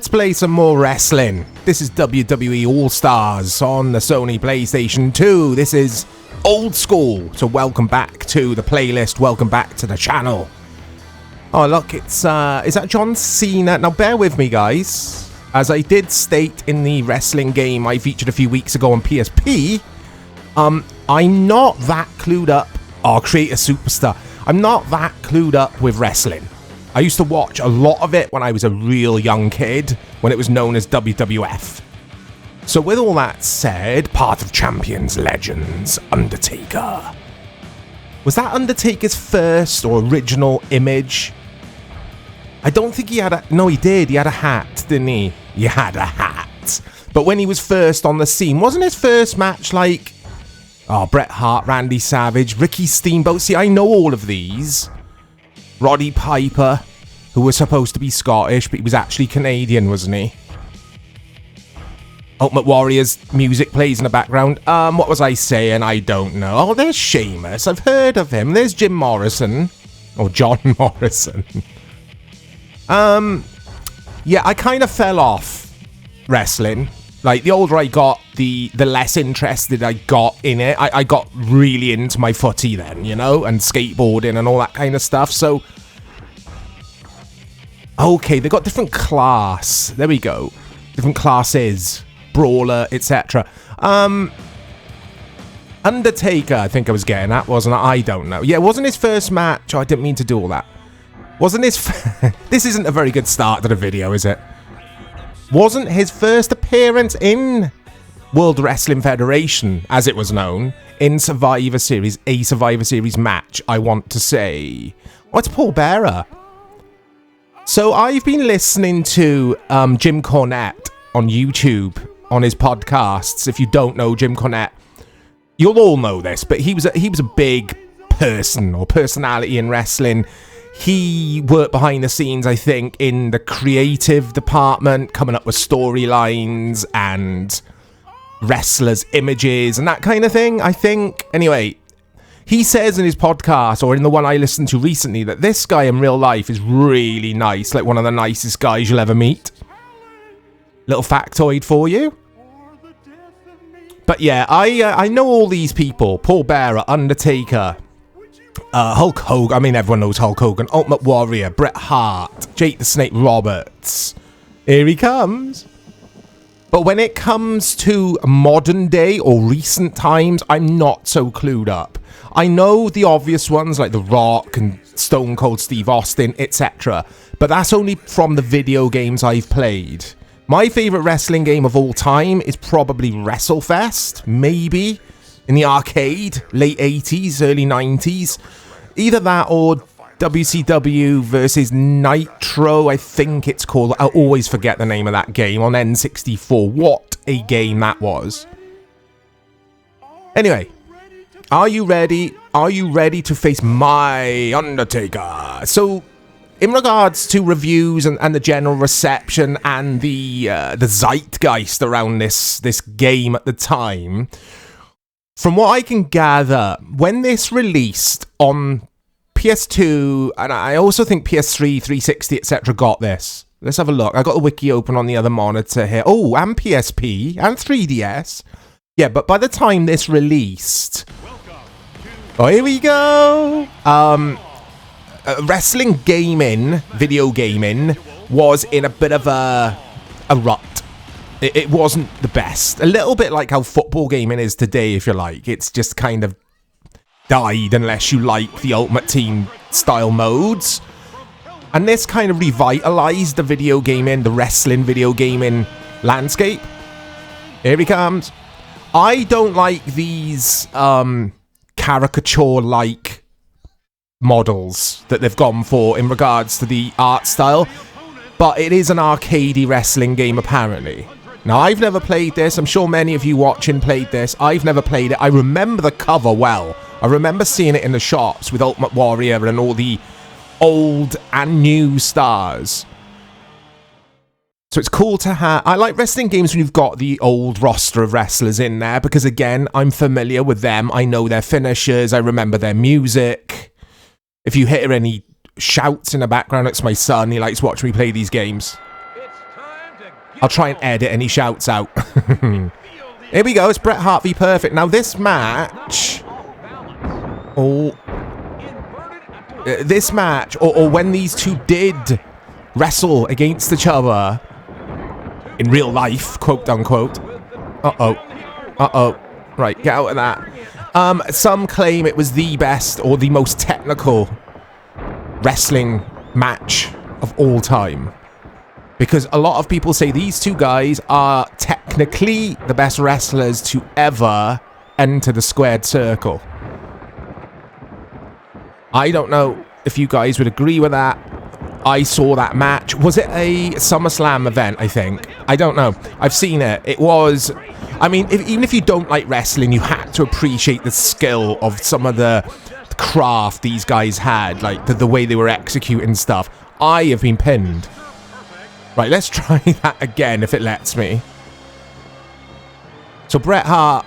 let's play some more wrestling. This is WWE All Stars on the Sony PlayStation 2. This is old school, so welcome back to the playlist, welcome back to the channel. Oh look, it's, is that John Cena? Now bear with me guys, as I did state in the wrestling game I featured a few weeks ago on PSP, I'm not that clued up, Create a Superstar, I'm not that clued up with wrestling. I used to watch a lot of it when I was a real young kid, when it was known as WWF. So with all that said, part of Champions Legends, Undertaker. Was that Undertaker's first or original image? I don't think he had a... No, he did. He had a hat, didn't he? He had a hat. But when he was first on the scene, wasn't his first match like... Bret Hart, Randy Savage, Ricky Steamboat. See, I know all of these. Roddy Piper, who was supposed to be Scottish, but he was actually Canadian, wasn't he? Ultimate Warrior's music plays in the background. What was I saying? I don't know. Oh, there's Sheamus. I've heard of him. There's Jim Morrison. Or John Morrison. Yeah, I kind of fell off wrestling. Like, the older I got, the less interested I got in it. I got really into my footy then, you know, and skateboarding and all that kind of stuff, so... Okay, they got different class. There we go. Different classes. Brawler, etc. Undertaker, I think I was getting at, wasn't I? I don't know. Yeah, it wasn't his first match. Oh, I didn't mean to do all that. Wasn't his... This isn't a very good start to the video, is it? Wasn't his first appearance in World Wrestling Federation, as it was known, in Survivor Series, a Survivor Series match, I want to say. Oh, it's Paul Bearer. So I've been listening to Jim Cornette on YouTube, on his podcasts. If you don't know Jim Cornette, you'll all know this, but he was a big person or personality in wrestling. He worked behind the scenes, I think, in the creative department, coming up with storylines and wrestlers' images and that kind of thing, I think. Anyway, he says in his podcast, or in the one I listened to recently, that this guy in real life is really nice, like one of the nicest guys you'll ever meet. Little factoid for you. But yeah, I know all these people. Paul Bearer, Undertaker, Hulk Hogan, I mean everyone knows Hulk Hogan, Ultimate Warrior, Bret Hart, Jake the Snake Roberts. Here he comes. But when it comes to modern day or recent times, I'm not so clued up. I know the obvious ones like The Rock and Stone Cold Steve Austin, etc. But that's only from the video games I've played. My favourite wrestling game of all time is probably WrestleFest, maybe. In the arcade, late 80s, early 90s. Either that or WCW versus Nitro, I think it's called. I always forget the name of that game on N64. What a game that was. Anyway, are you ready? Are you ready to face my Undertaker? So, in regards to reviews and the general reception and the zeitgeist around this game at the time... From what I can gather, when this released on PS2, and I also think PS3, 360, etc. got this. Let's have a look. I got the wiki open on the other monitor here. Oh, and PSP, and 3DS. Yeah, but by the time this released... Oh, here we go! Wrestling gaming, video gaming, was in a bit of a rut. It wasn't the best. A little bit like how football gaming is today, if you like. It's just kind of died unless you like the Ultimate Team style modes. And this kind of revitalized the video gaming, the wrestling video gaming landscape. Here he comes. I don't like these caricature-like models that they've gone for in regards to the art style. But it is an arcadey wrestling game, apparently. Now, I've never played this. I'm sure many of you watching played this. I've never played it. I remember the cover well. I remember seeing it in the shops with Ultimate Warrior and all the old and new stars. So it's cool to have... I like wrestling games when you've got the old roster of wrestlers in there because, again, I'm familiar with them. I know their finishers. I remember their music. If you hear any shouts in the background, it's my son. He likes watching me play these games. It's time to I'll try and edit any shouts out. Here we go. It's Bret Hart v Perfect. Now this match... or when these two did wrestle against each other in real life, quote unquote. Right, get out of that. Some claim it was the best or the most technical wrestling match of all time. Because a lot of people say these two guys are technically the best wrestlers to ever enter the squared circle. I don't know if you guys would agree with that. I saw that match. Was it a SummerSlam event, I think? I don't know. I've seen it. It was... I mean, even if you don't like wrestling, you had to appreciate the skill of some of the craft these guys had. Like, the way they were executing stuff. I have been pinned. Right, let's try that again if it lets me. So Bret Hart,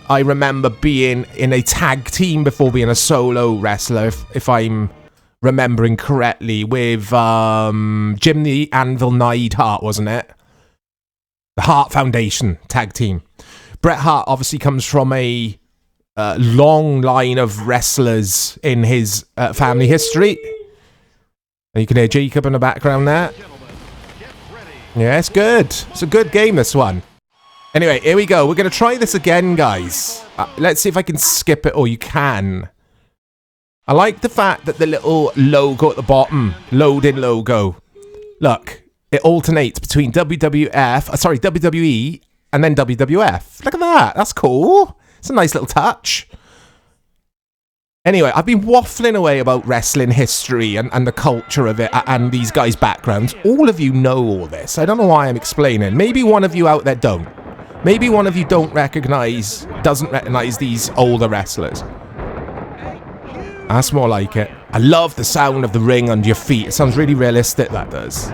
I remember being in a tag team before being a solo wrestler, if I'm remembering correctly, with Jim the Anvil Neidhart, wasn't it? The Hart Foundation tag team. Bret Hart obviously comes from a long line of wrestlers in his family history. And you can hear Jacob in the background there. Yeah, it's good. It's a good game, this one. Anyway, here we go. We're going to try this again, guys. Let's see if I can skip it. Oh, you can. I like the fact that the little logo at the bottom, loading logo. Look, it alternates between WWE, and then WWF. Look at that. That's cool. It's a nice little touch. Anyway, I've been waffling away about wrestling history and the culture of it and these guys' backgrounds. All of you know all this. I don't know why I'm explaining. Maybe one of you out there don't. Maybe one of you doesn't recognize these older wrestlers. That's more like it. I love the sound of the ring under your feet. It sounds really realistic, that does.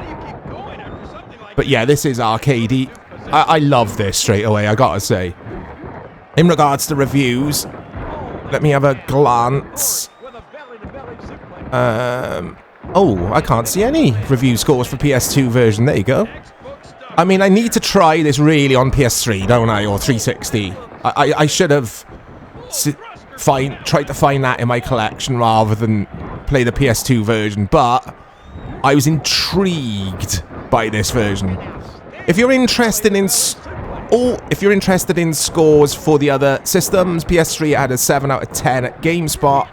But yeah, this is arcadey. I love this straight away, I gotta say. In regards to reviews, let me have a glance. Oh, I can't see any review scores for PS2 version. There you go. I mean, I need to try this really on PS3, don't I? Or 360. I should have tried to find that in my collection rather than play the PS2 version. But I was intrigued by this version. If you're interested in scores for the other systems, PS3 had a 7 out of 10 at GameSpot.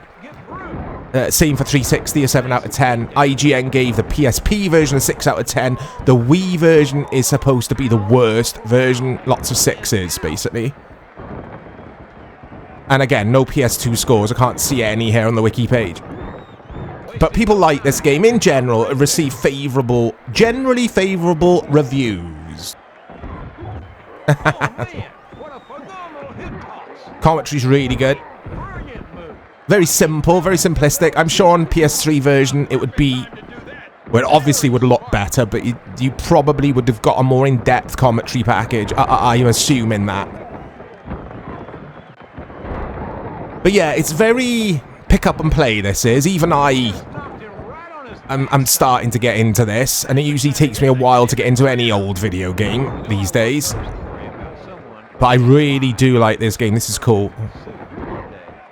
Same for 360, a 7 out of 10. IGN gave the PSP version a 6 out of 10. The Wii version is supposed to be the worst version. Lots of 6s, basically. And again, no PS2 scores. I can't see any here on the wiki page. But people like this game in general, receive generally favourable reviews. Commentary's really good. Very simple, very simplistic. I'm sure on PS3 version it would be... well, it obviously would look better, but you probably would have got a more in-depth commentary package. I'm assuming that. But yeah, it's very pick up and play, this is. Even I'm starting to get into this, and it usually takes me a while to get into any old video game these days. But I really do like this game. This is cool.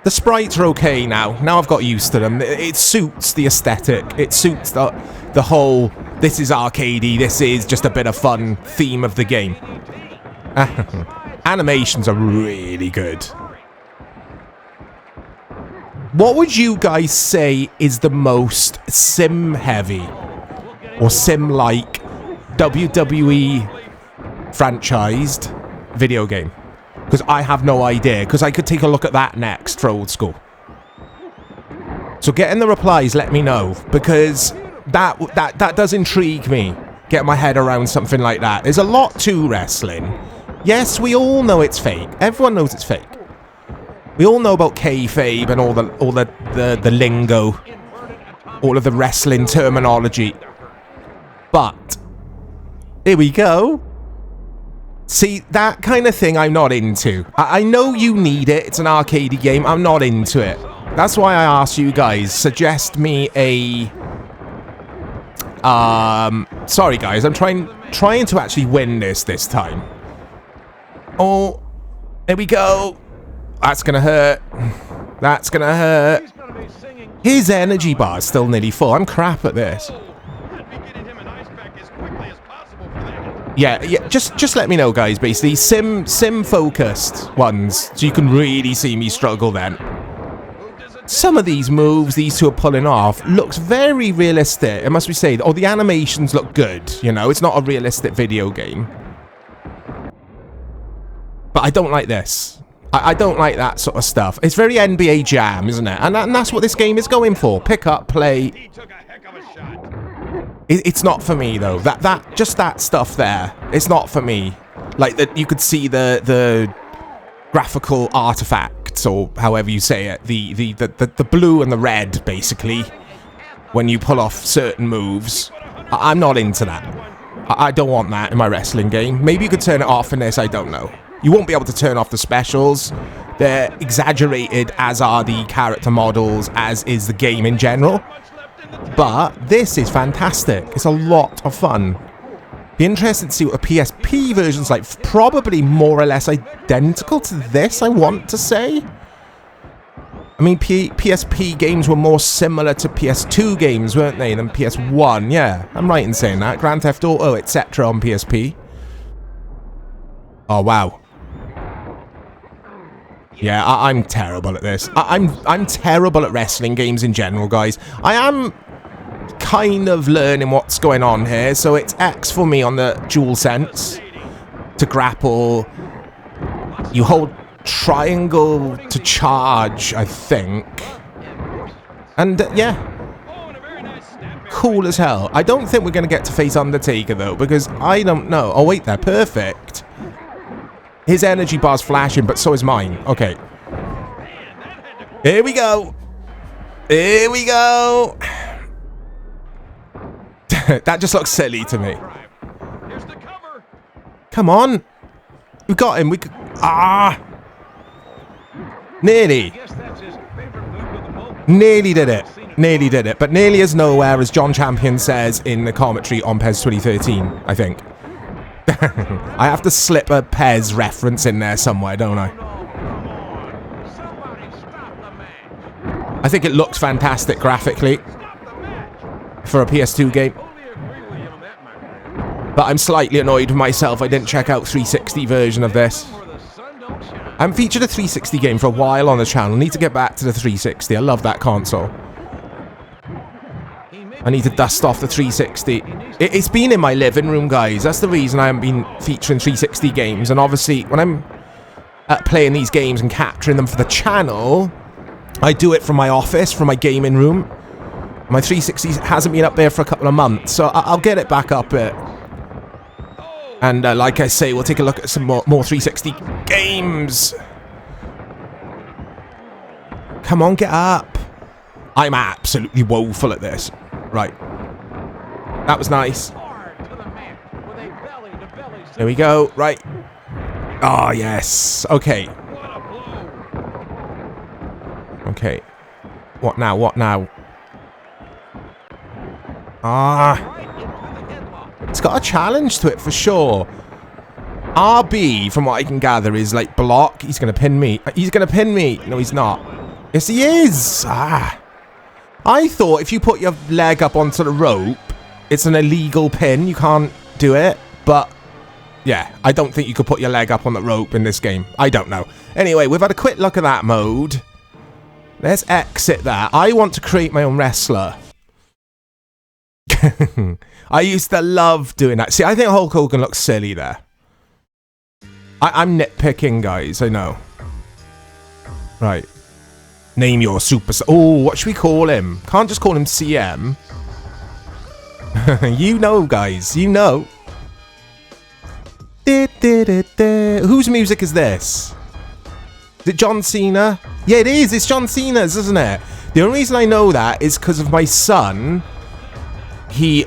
The sprites are okay now. Now I've got used to them. It suits the aesthetic. It suits the whole, this is arcadey, this is just a bit of fun theme of the game. Animations are really good. What would you guys say is the most sim-heavy or sim-like WWE franchised video game? Because I have no idea, because I could take a look at that next for old school. So get in the replies, let me know, because that does intrigue me. Get my head around something like that. There's a lot to wrestling. Yes, we all know it's fake. Everyone knows it's fake. We all know about kayfabe and all the lingo, all of the wrestling terminology. But here we go. See, that kind of thing I'm not into. I know you need it. It's an arcade game. I'm not into it. That's why I asked you guys, suggest me a Sorry guys, I'm trying to actually win this time. Oh, there we go. That's gonna hurt. That's gonna hurt. His energy bar is still nearly full. I'm crap at this. Yeah, just let me know, guys, basically. Sim-focused ones, so you can really see me struggle then. Some of these moves these two are pulling off looks very realistic, it must be said. Oh, the animations look good, you know? It's not a realistic video game. But I don't like this. I don't like that sort of stuff. It's very NBA Jam, isn't it? And that's what this game is going for. Pick up, play. It's not for me, though. Just that stuff there. It's not for me. Like, that you could see the graphical artifacts, or however you say it. The blue and the red, basically. When you pull off certain moves. I'm not into that. I don't want that in my wrestling game. Maybe you could turn it off in this, I don't know. You won't be able to turn off the specials. They're exaggerated, as are the character models, as is the game in general. But this is fantastic. It's a lot of fun. Be interested to see what the PSP version's like. Probably more or less identical to this, I want to say. I mean, PSP games were more similar to PS2 games, weren't they, than PS1? Yeah, I'm right in saying that. Grand Theft Auto, etc. on PSP. Oh, wow. Yeah, I'm terrible at this. I'm terrible at wrestling games in general, guys. I am kind of learning what's going on here, so it's X for me on the DualSense to grapple. You hold triangle to charge, I think. And yeah, cool as hell. I don't think we're going to get to face Undertaker, though, because I don't know. Oh, wait there. Perfect. His energy bar's flashing, but so is mine. Okay. Here we go. Here we go. That just looks silly to me. Come on. We got him. Nearly. Nearly did it. Nearly did it. But nearly as nowhere, as John Champion says in the commentary on PES 2013, I think. I have to slip a PES reference in there somewhere, don't I? I think it looks fantastic graphically for a PS2 game. But I'm slightly annoyed with myself I didn't check out 360 version of this. I haven't featured a 360 game for a while on the channel. I need to get back to the 360. I love that console. I need to dust off the 360. It's been in my living room, guys. That's the reason I haven't been featuring 360 games. And obviously, when I'm playing these games and capturing them for the channel, I do it from my office, from my gaming room. My 360 hasn't been up there for a couple of months, so I'll get it back up it. And like I say, we'll take a look at some more 360 games. Come on, get up. I'm absolutely woeful at this. Right. That was nice. There we go. Right. Oh, yes. Okay. Okay. What now? What now? It's got a challenge to it for sure. RB, from what I can gather, is like block. He's going to pin me. He's going to pin me. No, he's not. Yes, he is. I thought if you put your leg up onto the rope, it's an illegal pin. You can't do it. But, yeah, I don't think you could put your leg up on the rope in this game. I don't know. Anyway, we've had a quick look at that mode. Let's exit that. I want to create my own wrestler. I used to love doing that. See, I think Hulk Hogan looks silly there. I'm nitpicking, guys. I know. Right. Name your superstar. Oh, what should we call him? Can't just call him CM. You know, guys. You know. Whose music is this? Is it John Cena? Yeah, it is. It's John Cena's, isn't it? The only reason I know that is because of my son. He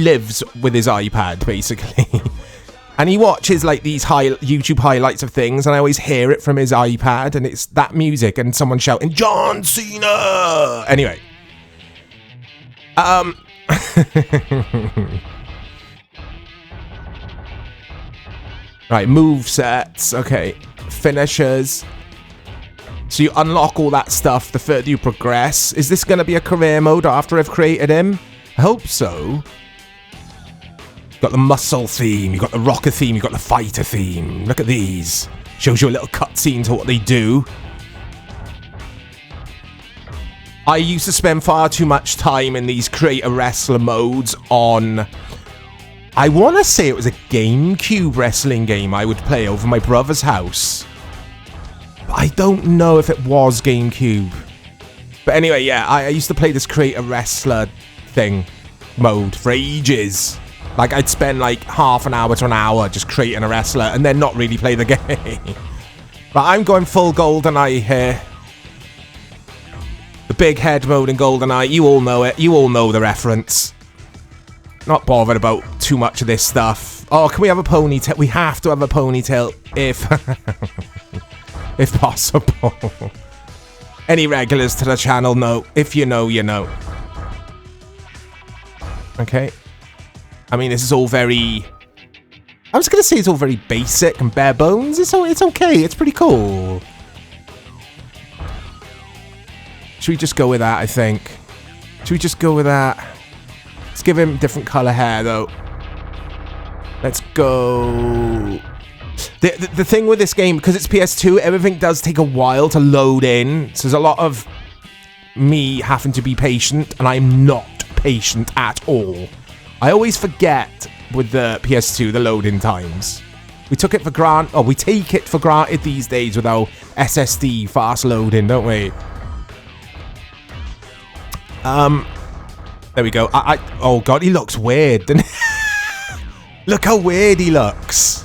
lives with his iPad, basically. And he watches, like, these YouTube highlights of things, and I always hear it from his iPad, and it's that music, and someone shouting, John Cena! Anyway. Right, move sets. Okay, finishers. So you unlock all that stuff the further you progress. Is this going to be a career mode after I've created him? I hope so. Got the muscle theme, you got the rocker theme, you got the fighter theme. Look at these. Shows you a little cutscene to what they do. I used to spend far too much time in these creator wrestler modes on... I want to say it was a GameCube wrestling game I would play over my brother's house. But I don't know if it was GameCube. But anyway, yeah, I used to play this creator wrestler thing mode for ages. Like, I'd spend like half an hour to an hour just creating a wrestler and then not really play the game. But I'm going full GoldenEye here. The big head mode in GoldenEye, you all know it. You all know the reference. Not bothered about too much of this stuff. Oh, can we have a ponytail? We have to have a ponytail if... if possible. Any regulars to the channel know. If you know, you know. Okay. I mean, this is all very... I was going to say it's all very basic and bare bones. It's okay. It's pretty cool. Should we just go with that, I think? Should we just go with that? Let's give him different colour hair, though. Let's go... The thing with this game, because it's PS2, everything does take a while to load in. So there's a lot of me having to be patient, and I'm not patient at all. I always forget with the PS2, the loading times. We took it for granted, we take it for granted these days with our SSD fast loading, don't we? There we go. Oh god, he looks weird, doesn't he? Look how weird he looks.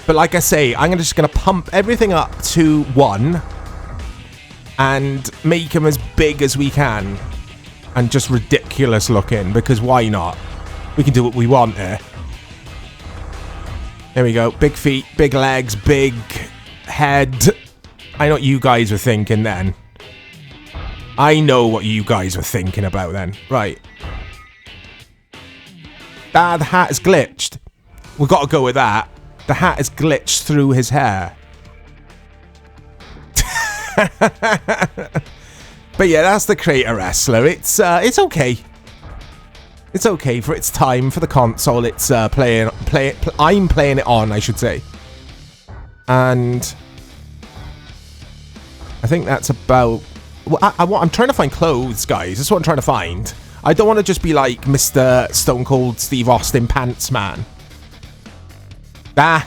But like I say, I'm just going to pump everything up to 1 and make him as big as we can and just ridiculous looking, because why not? We can do what we want here. There we go. Big feet, big legs, big head. I know what you guys were thinking then. I know what you guys were thinking about then. Right. Ah, the hat is glitched. We've got to go with that. The hat is glitched through his hair. But yeah, that's the creator wrestler. It's okay. It's okay for its time for the console. It's I'm playing it on, I should say. And I think that's about. Well, I'm trying to find clothes, guys. That's what I'm trying to find. I don't want to just be like Mr. Stone Cold Steve Austin Pants Man. Ah.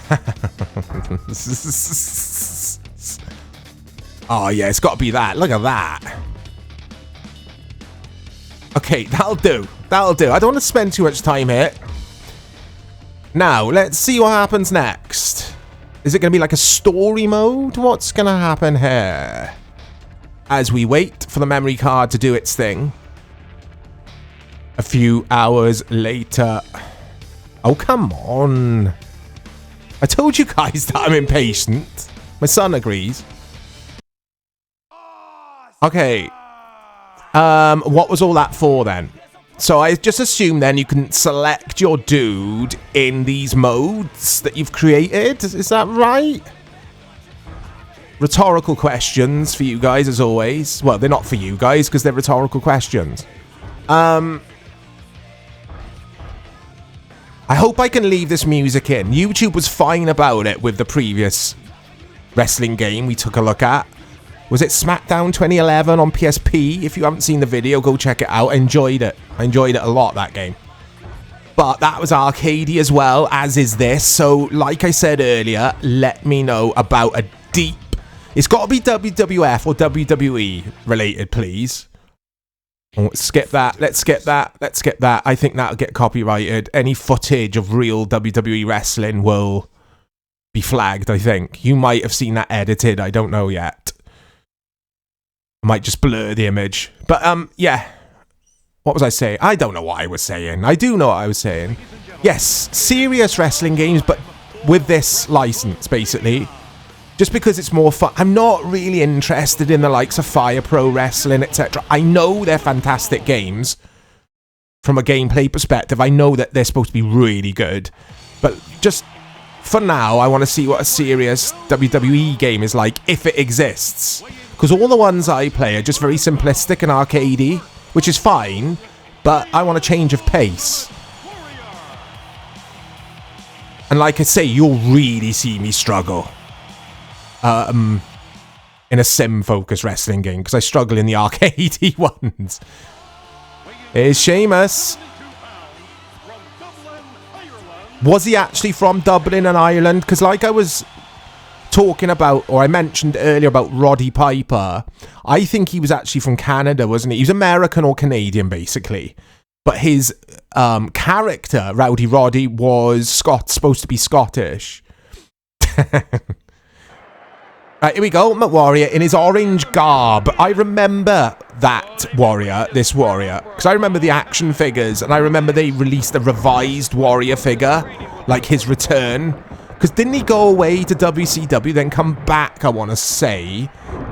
Oh yeah, it's got to be that. Look at that. Okay, that'll do. That'll do. I don't want to spend too much time here. Now, let's see what happens next. Is it going to be like a story mode? What's going to happen here? As we wait for the memory card to do its thing. A few hours later. Oh, come on. I told you guys that I'm impatient. My son agrees. Okay. What was all that for then? So I just assume then you can select your dude in these modes that you've created. Is that right? Rhetorical questions for you guys as always. Well, they're not for you guys because they're rhetorical questions. I hope I can leave this music in. YouTube was fine about it with the previous wrestling game we took a look at. Was it SmackDown 2011 on PSP? If you haven't seen the video, go check it out. I enjoyed it. I enjoyed it a lot, that game. But that was arcadey as well, as is this. So, like I said earlier, let me know about a deep... It's got to be WWF or WWE related, please. Oh, skip that. Let's skip that. Let's skip that. I think that'll get copyrighted. Any footage of real WWE wrestling will be flagged, I think. You might have seen that edited. I don't know yet. I might just blur the image. But, yeah. What was I saying? I don't know what I was saying. I do know what I was saying. Yes, serious wrestling games, but with this license, basically. Just because it's more fun. I'm not really interested in the likes of Fire Pro Wrestling, etc. I know they're fantastic games. From a gameplay perspective, I know that they're supposed to be really good. But just for now, I want to see what a serious WWE game is like, if it exists. Because all the ones I play are just very simplistic and arcadey, which is fine, but I want a change of pace. And like I say, you'll really see me struggle in a sim-focused wrestling game, because I struggle in the arcadey ones. Here's Sheamus. Was he actually from Dublin and Ireland? Because like I was talking about, or I mentioned earlier about Roddy Piper, I think he was actually from Canada, wasn't he? He was American or Canadian, basically. But his character, Rowdy Roddy, was supposed to be Scottish. Right, here we go, Ultimate Warrior in his orange garb. I remember that Warrior, this Warrior, because I remember the action figures, and I remember they released a revised Warrior figure, like his return. Because didn't he go away to WCW, then come back, I want to say,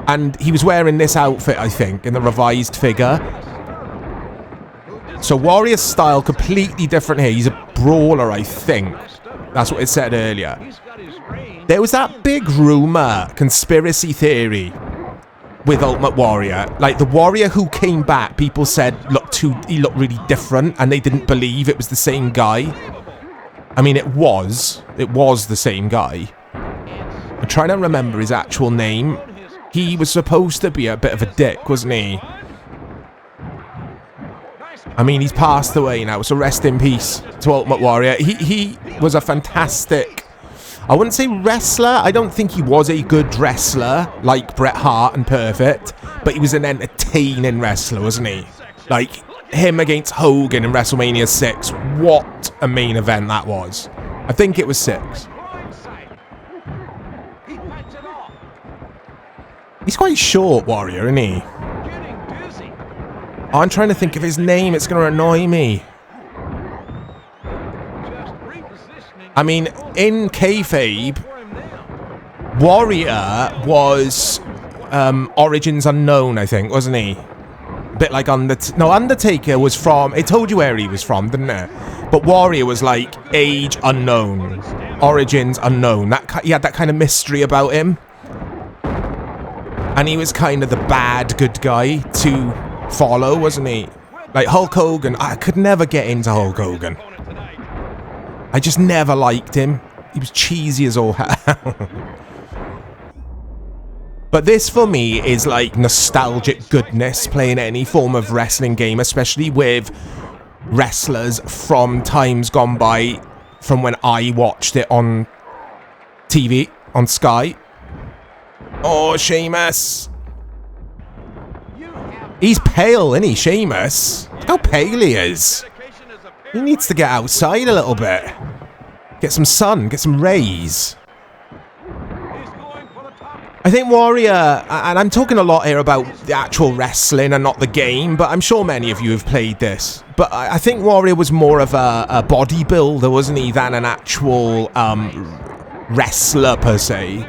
and he was wearing this outfit, I think, in the revised figure. So Warrior's style completely different here. He's a brawler, I think. That's what it said earlier. There was that big rumour, conspiracy theory, with Ultimate Warrior. Like, the Warrior who came back, people said he looked really different, and they didn't believe it was the same guy. I mean, it was the same guy. I'm trying to remember his actual name. He was supposed to be a bit of a dick, wasn't he? I mean, he's passed away now, so rest in peace to Ultimate Warrior. He was a fantastic, I wouldn't say wrestler. I don't think he was a good wrestler like Bret Hart and Perfect, but he was an entertaining wrestler, wasn't he? Like, him against Hogan in WrestleMania 6. What a main event that was. I think it was 6. He's quite short, Warrior, isn't he? Oh, I'm trying to think of his name. It's going to annoy me. I mean, in kayfabe, Warrior was Origins Unknown, I think, wasn't he? A bit like Undertaker was from... It told you where he was from, didn't it? But Warrior was like age unknown, origins unknown. He had that kind of mystery about him. And he was kind of the bad good guy to follow, wasn't he? Like Hulk Hogan. I could never get into Hulk Hogan. I just never liked him. He was cheesy as all hell. But this for me is like nostalgic goodness, playing any form of wrestling game, especially with wrestlers from times gone by, from when I watched it on TV, on Sky. Oh, Sheamus. He's pale, isn't he, Sheamus? Look how pale he is. He needs to get outside a little bit. Get some sun, get some rays. I think Warrior, and I'm talking a lot here about the actual wrestling and not the game, but I'm sure many of you have played this. But I think Warrior was more of a bodybuilder, wasn't he, than an actual wrestler per se.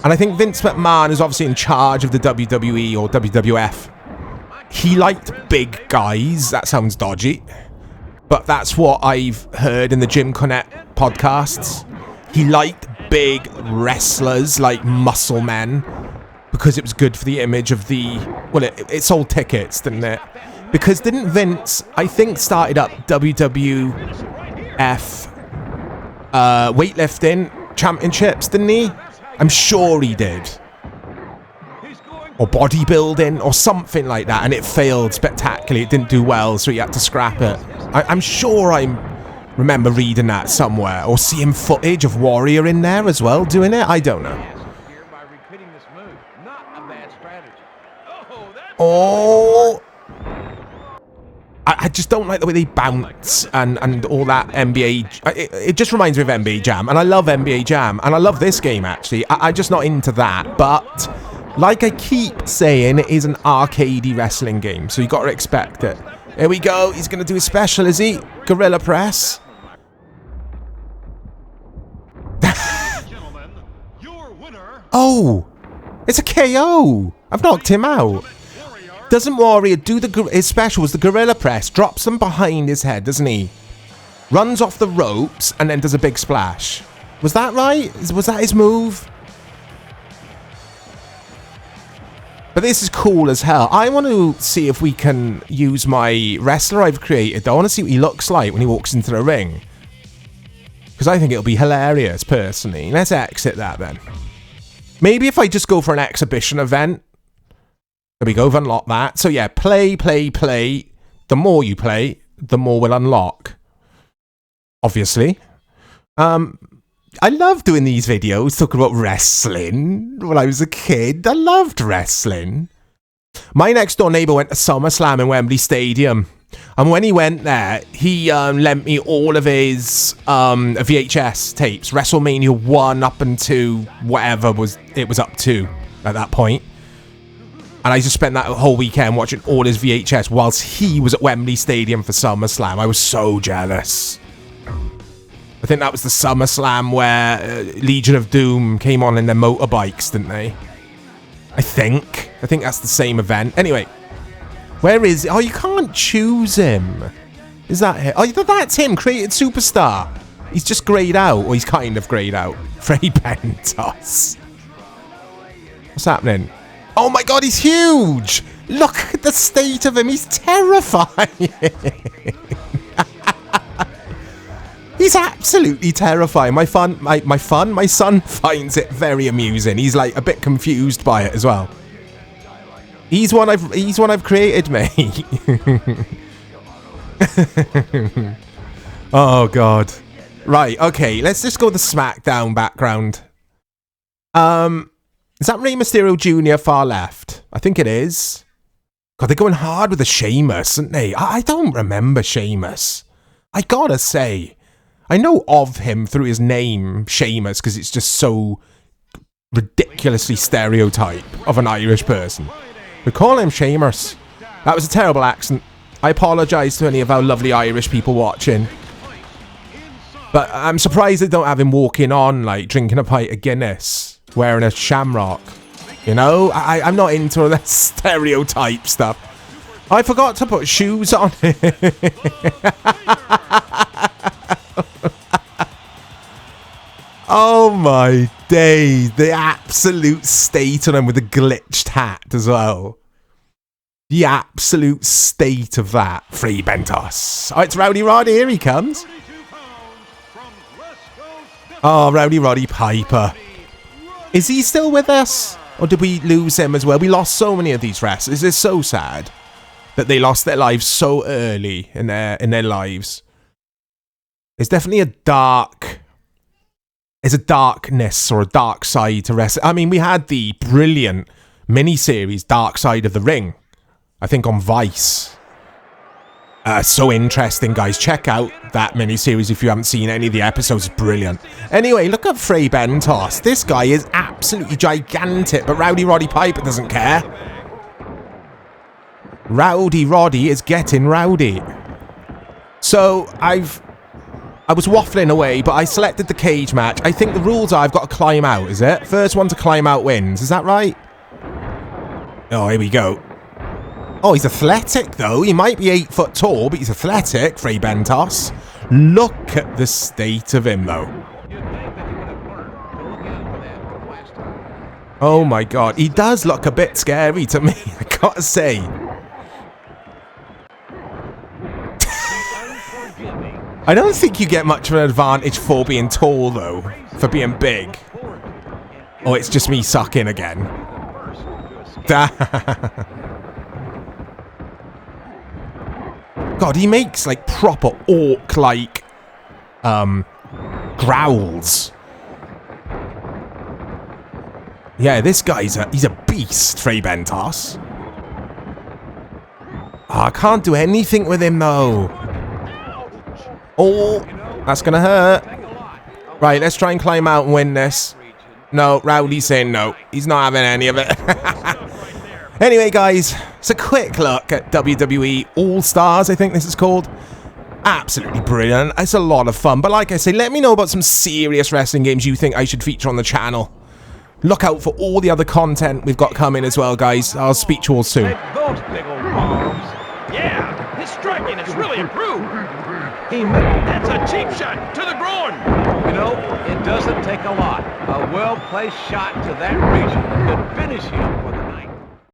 And I think Vince McMahon is obviously in charge of the WWE or WWF. He liked big guys. That sounds dodgy. But that's what I've heard in the Jim Cornette podcasts. He liked big wrestlers, like muscle men, because it was good for the image of the... Well, it sold tickets, didn't it? Because didn't Vince, I think, started up WWF weightlifting championships, didn't he? I'm sure he did. Or bodybuilding, or something like that, and it failed spectacularly. It didn't do well, so he had to scrap it. I'm sure I remember reading that somewhere, or seeing footage of Warrior in there as well, doing it. I don't know. Oh! I just don't like the way they bounce and all that NBA. It just reminds me of NBA Jam, and I love NBA Jam, and I love this game, actually. I'm just not into that, but... Like I keep saying, it is an arcadey wrestling game, so you got to expect it. Here we go. He's going to do a special, is he? Gorilla Press. Oh, it's a KO. I've knocked him out. Doesn't Warrior do his special was the gorilla press, drops them behind his head, doesn't he? Runs off the ropes and then does a big splash. Was that right? Was that his move? But this is cool as hell. I want to see if we can use my wrestler I've created, though. I want to see what he looks like when he walks into the ring. Because I think it'll be hilarious, personally. Let's exit that, then. Maybe if I just go for an exhibition event. There we go, I've unlocked that. So yeah, play. The more you play, the more we'll unlock. Obviously. I love doing these videos, talking about wrestling. When I was a kid, I loved wrestling. My next door neighbour went to SummerSlam in Wembley Stadium. And when he went there, he lent me all of his VHS tapes. WrestleMania 1 up until whatever it was up to at that point. And I just spent that whole weekend watching all his VHS whilst he was at Wembley Stadium for SummerSlam. I was so jealous. I think that was the SummerSlam where Legion of Doom came on in their motorbikes, didn't they? I think that's the same event. Anyway, where is it? Oh, you can't choose him. Is that him? Oh, that's him, created superstar. He's just greyed out, or he's kind of greyed out. Frey Bentos. What's happening? Oh my god, he's huge! Look at the state of him, he's terrifying! He's absolutely terrifying. My son finds it very amusing. He's like a bit confused by it as well. He's one I've created, mate. Oh god. Right, okay, let's just go the SmackDown background. Is that Rey Mysterio Jr. far left? I think it is. God, they're going hard with the Sheamus, aren't they? I don't remember Sheamus. I gotta say. I know of him through his name, Sheamus, because it's just so ridiculously stereotype of an Irish person. We call him Sheamus. That was a terrible accent. I apologise to any of our lovely Irish people watching. But I'm surprised they don't have him walking on, like, drinking a pint of Guinness. Wearing a shamrock, you know? I'm not into the stereotype stuff. I forgot to put shoes on. Oh my days, the absolute state on him with the glitched hat as well. The absolute state of that. Free Bentos. Oh, it's Rowdy Roddy, here he comes. Oh, Rowdy Roddy Piper. Is he still with us? Or did we lose him as well? We lost so many of these wrestlers. It's so sad that they lost their lives so early in their lives. There's definitely a darkness or a dark side to wrestling. I mean, we had the brilliant miniseries Dark Side of the Ring, I think on Vice. So interesting, guys. Check out that miniseries if you haven't seen any of the episodes. It's brilliant. Anyway, look at Frey Bentos. This guy is absolutely gigantic, but Rowdy Roddy Piper doesn't care. Rowdy Roddy is getting rowdy. So, I was waffling away, but I selected the cage match. I think the rules are I've got to climb out, is it? First one to climb out wins. Is that right? Oh, here we go. Oh, he's athletic, though. He might be 8 foot tall, but he's athletic, Frey Bentos. Look at the state of him, though. Oh, my God. He does look a bit scary to me, I gotta say. I don't think you get much of an advantage for being tall, though. For being big. Oh, it's just me sucking again. God, he makes, like, proper orc-like, growls. Yeah, this guy's he's a beast, Frey Bentos. Oh, I can't do anything with him, though. Oh, that's gonna hurt. Right, let's try and climb out and win this. No, Rowdy's saying no. He's not having any of it. Anyway, guys, it's a quick look at WWE All Stars, I think this is called. Absolutely brilliant. It's a lot of fun. But like I say, let me know about some serious wrestling games you think I should feature on the channel. look out for all the other content we've got coming as well, guys. I'll speak to you all soon. Those big old bombs. Yeah, his striking has really improved. That's a cheap shot to the groin. You know, it doesn't take a lot. A well-placed shot to that region could finish him.